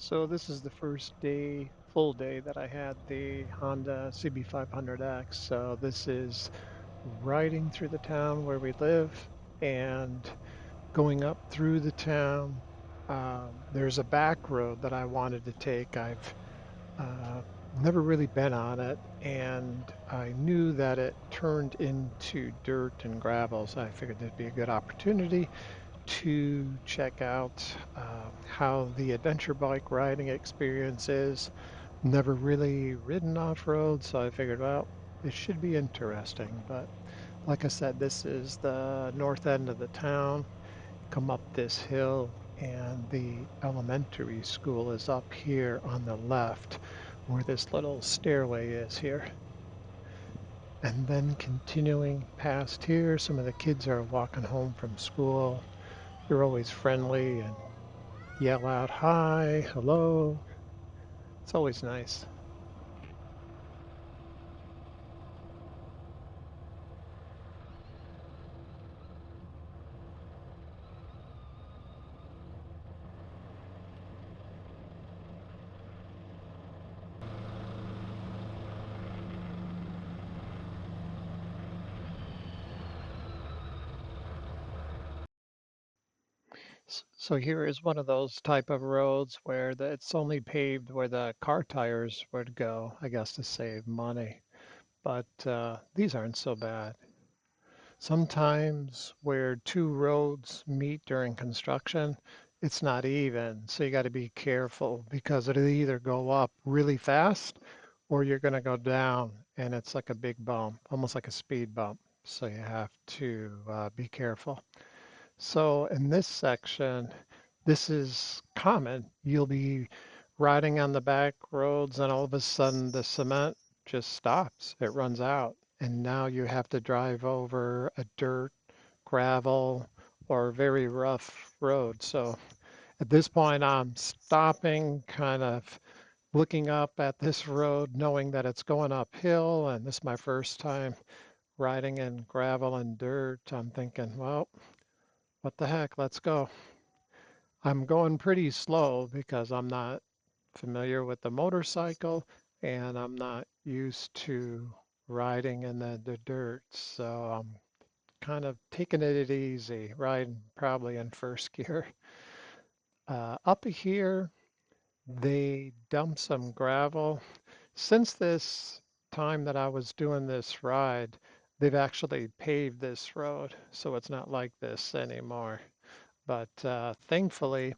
So this is the first day, full day that I had the Honda CB500X. So this is riding through the town where we live and going up through the town. There's a back road that I wanted to take. I've uh, never really been on it, and I knew that it turned into dirt and gravel, so I figured there'd be a good opportunity to check out how the adventure bike riding experience is. Never really ridden off-road, so I figured, well, it should be interesting. But like I said, this is the north end of the town. Come up this hill, and the elementary school is up here on the left, where this little stairway is here. And then continuing past here, some of the kids are walking home from school. They're always friendly and yell out hi, hello. It's always nice. So here is one of those type of roads where it's only paved where the car tires would go, I guess to save money. But these aren't so bad. Sometimes where two roads meet during construction, it's not even. So you got to be careful because it'll either go up really fast or you're going to go down and it's like a big bump, almost like a speed bump. So you have to be careful. So in this section, this is common. You'll be riding on the back roads and all of a sudden the cement just stops. It runs out. And now you have to drive over a dirt, gravel, or very rough road. So at this point, I'm stopping, kind of looking up at this road, knowing that it's going uphill. And this is my first time riding in gravel and dirt. I'm thinking, well, what the heck, let's go. I'm going pretty slow because I'm not familiar with the motorcycle and I'm not used to riding in the dirt. So I'm kind of taking it easy, riding probably in first gear. Up here, they dumped some gravel. Since this time that I was doing this ride, they've actually paved this road, so it's not like this anymore. But thankfully,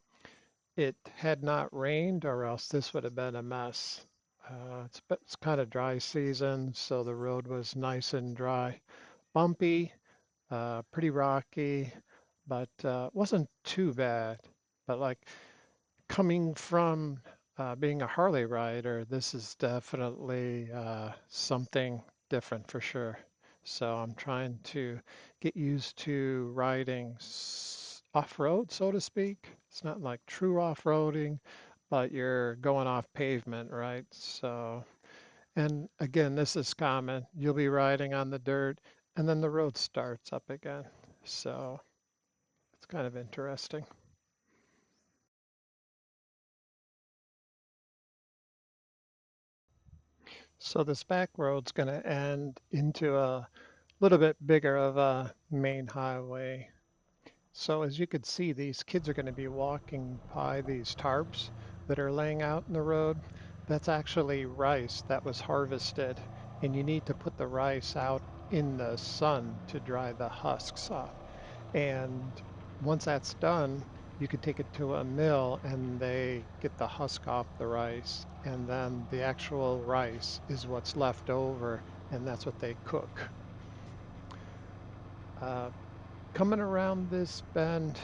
it had not rained, or else this would have been a mess. It's kind of dry season, so the road was nice and dry. Bumpy, pretty rocky, but wasn't too bad. But like coming from being a Harley rider, this is definitely something different for sure. So I'm trying to get used to riding off-road, so to speak. It's not like true off-roading, but you're going off pavement, right? So, and again, this is common. You'll be riding on the dirt, and then the road starts up again. So it's kind of interesting. So this back road's going to end into a little bit bigger of a main highway. So as you can see, these kids are going to be walking by these tarps that are laying out in the road. That's actually rice that was harvested, and you need to put the rice out in the sun to dry the husks off. And once that's done, you could take it to a mill and they get the husk off the rice. And then the actual rice is what's left over, and that's what they cook. Uh, Coming around this bend,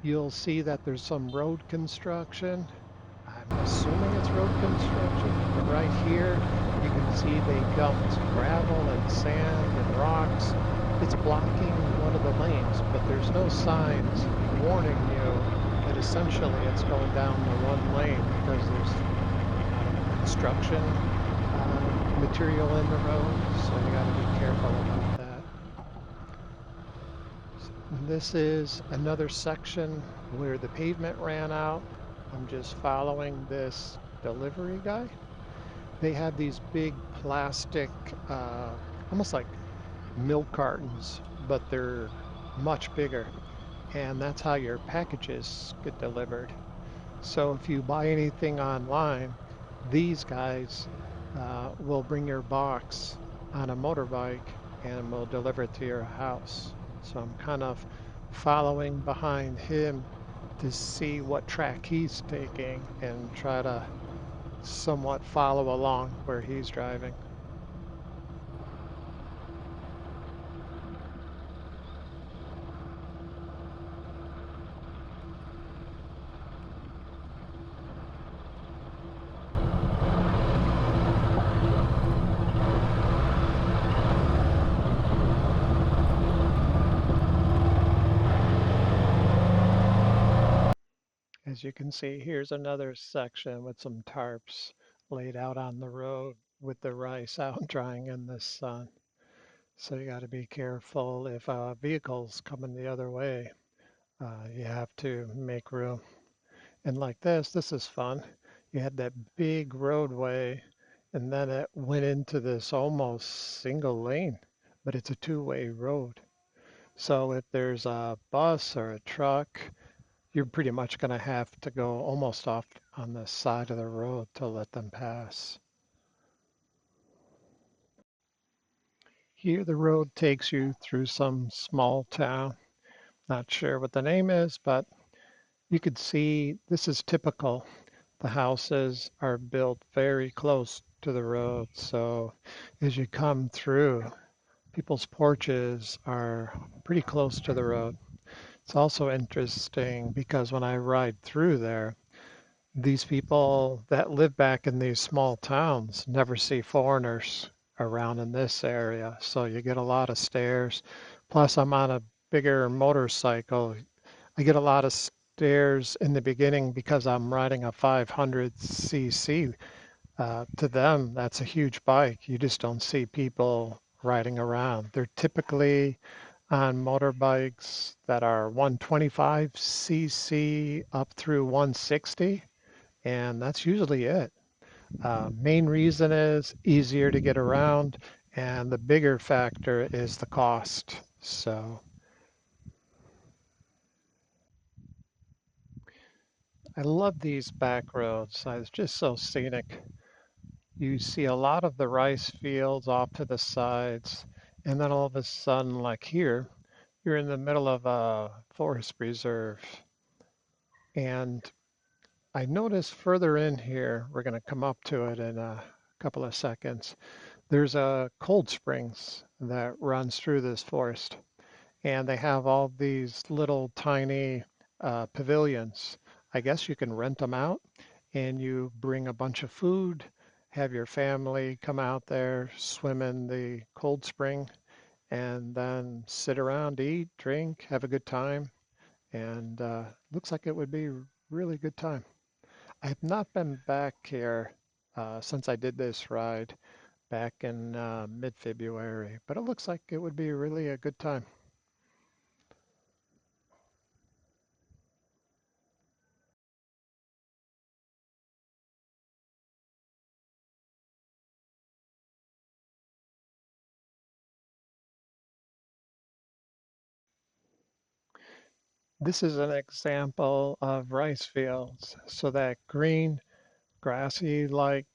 you'll see that there's some road construction. I'm assuming it's road construction, but right here you can see they dumped gravel and sand and rocks. It's blocking one of the lanes, but there's no signs warning you that essentially it's going down the one lane because there's construction material in the road, so you got to be careful about that. This is another section where the pavement ran out. I'm just following this delivery guy. They have these big plastic, almost like milk cartons, but they're much bigger. And that's how your packages get delivered. So if you buy anything online, these guys will bring your box on a motorbike and will deliver it to your house. So I'm kind of following behind him to see what track he's taking and try to somewhat follow along where he's driving. As you can see, here's another section with some tarps laid out on the road with the rice out drying in the sun. So you got to be careful if a vehicle's coming the other way. You have to make room. And like this is fun. You had that big roadway, and then it went into this almost single lane, but it's a two-way road. So if there's a bus or a truck, you're pretty much going to have to go almost off on the side of the road to let them pass. Here, the road takes you through some small town. Not sure what the name is, but you could see this is typical. The houses are built very close to the road, so as you come through, people's porches are pretty close to the road. It's also interesting because when I ride through there, these people that live back in these small towns never see foreigners around in this area. So you get a lot of stares. Plus, I'm on a bigger motorcycle. I get a lot of stares in the beginning because I'm riding a 500cc. To them, that's a huge bike. You just don't see people riding around. They're typically on motorbikes that are 125cc up through 160, and that's usually it. Main reason is easier to get around, and the bigger factor is the cost. So I love these back roads. It's just so scenic. You see a lot of the rice fields off to the sides, and then all of a sudden, like here, you're in the middle of a forest reserve. And I noticed further in here, we're going to come up to it in a couple of seconds. There's a cold springs that runs through this forest, and they have all these little tiny pavilions. I guess you can rent them out, and you bring a bunch of food, have your family come out there, swim in the cold spring, and then sit around, eat, drink, have a good time, and looks like it would be a really good time. I have not been back here since I did this ride back in mid-February, but it looks like it would be really a good time. This is an example of rice fields. So that green, grassy like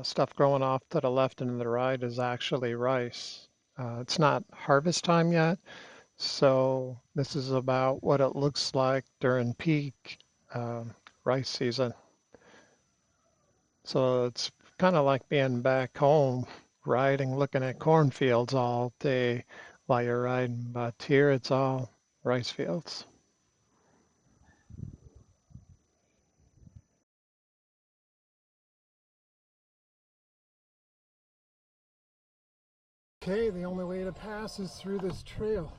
stuff growing off to the left and the right is actually rice. It's not harvest time yet, so this is about what it looks like during peak rice season. So it's kind of like being back home, riding, looking at cornfields all day while you're riding, but here it's all rice fields. Okay, the only way to pass is through this trail.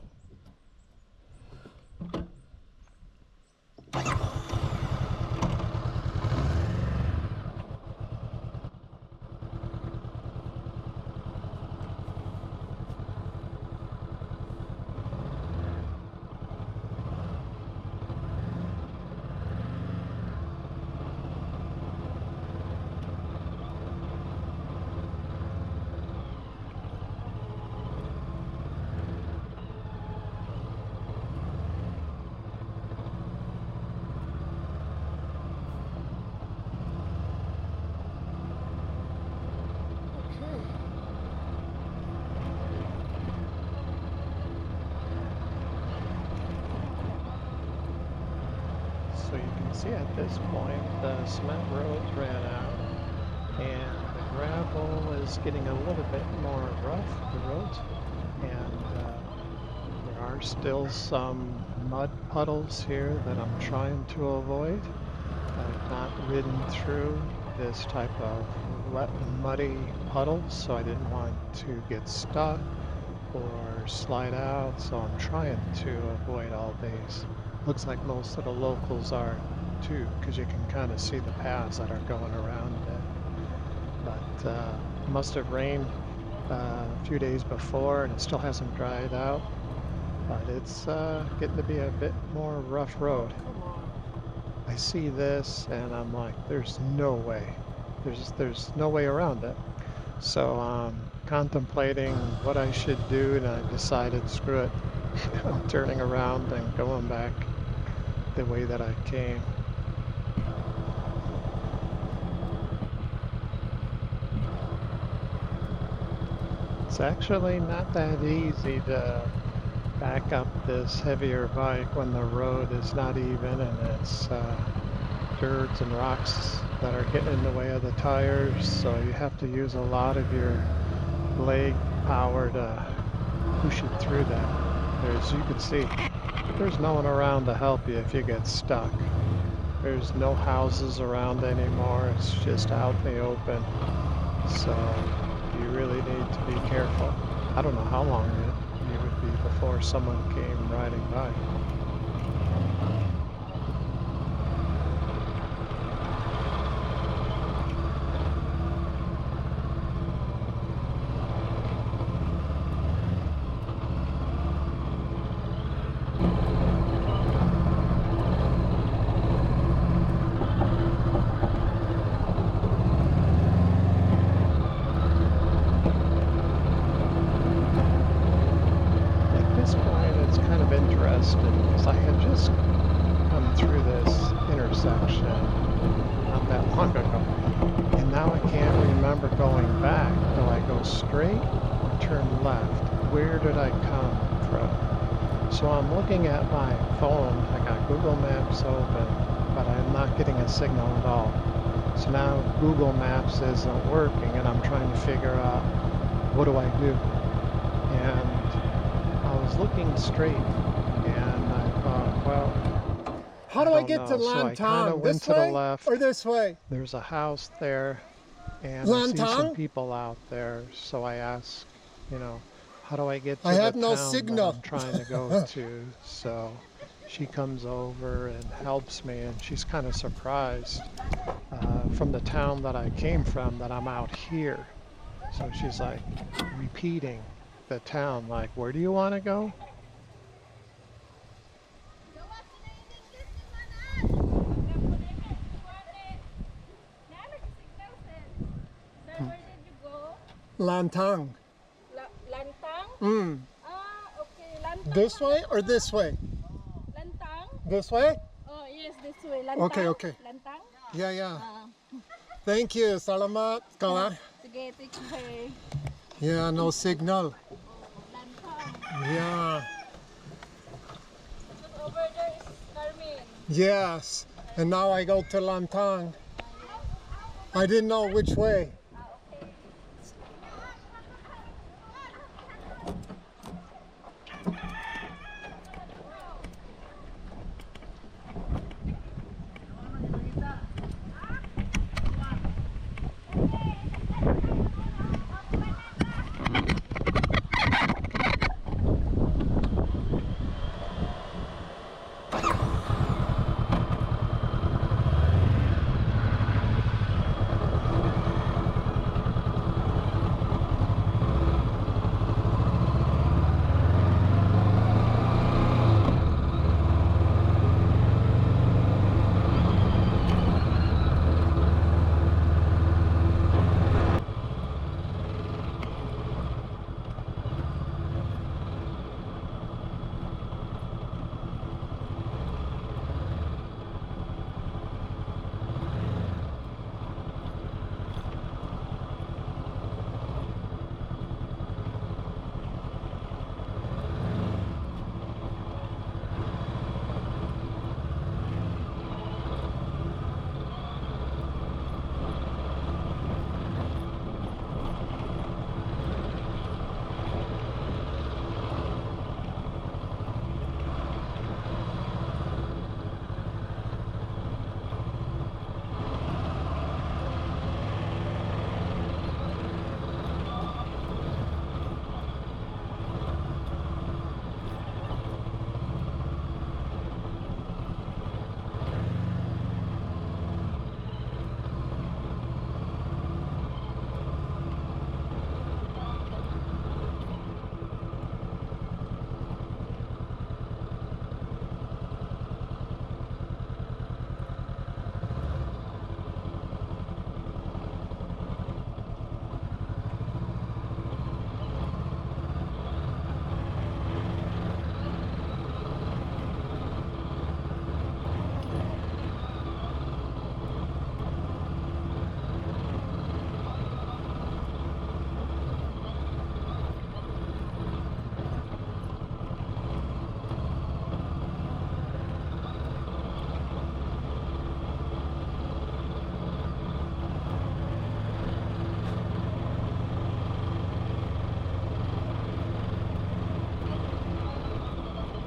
See, at this point, the cement roads ran out, and the gravel is getting a little bit more rough, the roads, and there are still some mud puddles here that I'm trying to avoid. I've not ridden through this type of wet, muddy puddles, so I didn't want to get stuck or slide out, so I'm trying to avoid all these. Looks like most of the locals are too, because you can kind of see the paths that are going around it. But it must have rained a few days before and it still hasn't dried out, but it's getting to be a bit more rough road. I see this and I'm like, there's no way. There's no way around it. So I'm contemplating what I should do, and I decided, screw it. I'm turning around and going back the way that I came. It's actually not that easy to back up this heavier bike when the road is not even and it's dirt and rocks that are getting in the way of the tires, so you have to use a lot of your leg power to push it through that. As you can see, there's no one around to help you if you get stuck. There's no houses around anymore, it's just out in the open, so you really need to be careful. I don't know how long it would be before someone came riding by. Because I had just come through this intersection not that long ago, and now I can't remember going back. Do I go straight or turn left? Where did I come from? So I'm looking at my phone. I got Google Maps open, but I'm not getting a signal at all. So now Google Maps isn't working, and I'm trying to figure out what do I do. And I was looking straight. And I thought, well, how do I get to Lantang? This way or this way? There's a house there, and I see some people out there. So I asked, how do I get to the town that I'm trying to go to? So she comes over and helps me, and she's kind of surprised from the town that I came from that I'm out here. So she's like repeating the town, like, where do you want to go? Lantang. Lantang? Okay. Lantang. This way or this way? Lantang? This way? Oh, yes, this way. Lantang. Okay. Lantang? Yeah. Thank you. Salamat. Kawan. Sige, take care. Yeah, no signal. Lantang. Yeah. Over there is Carmen. Yes. And now I go to Lantang. I didn't know which way.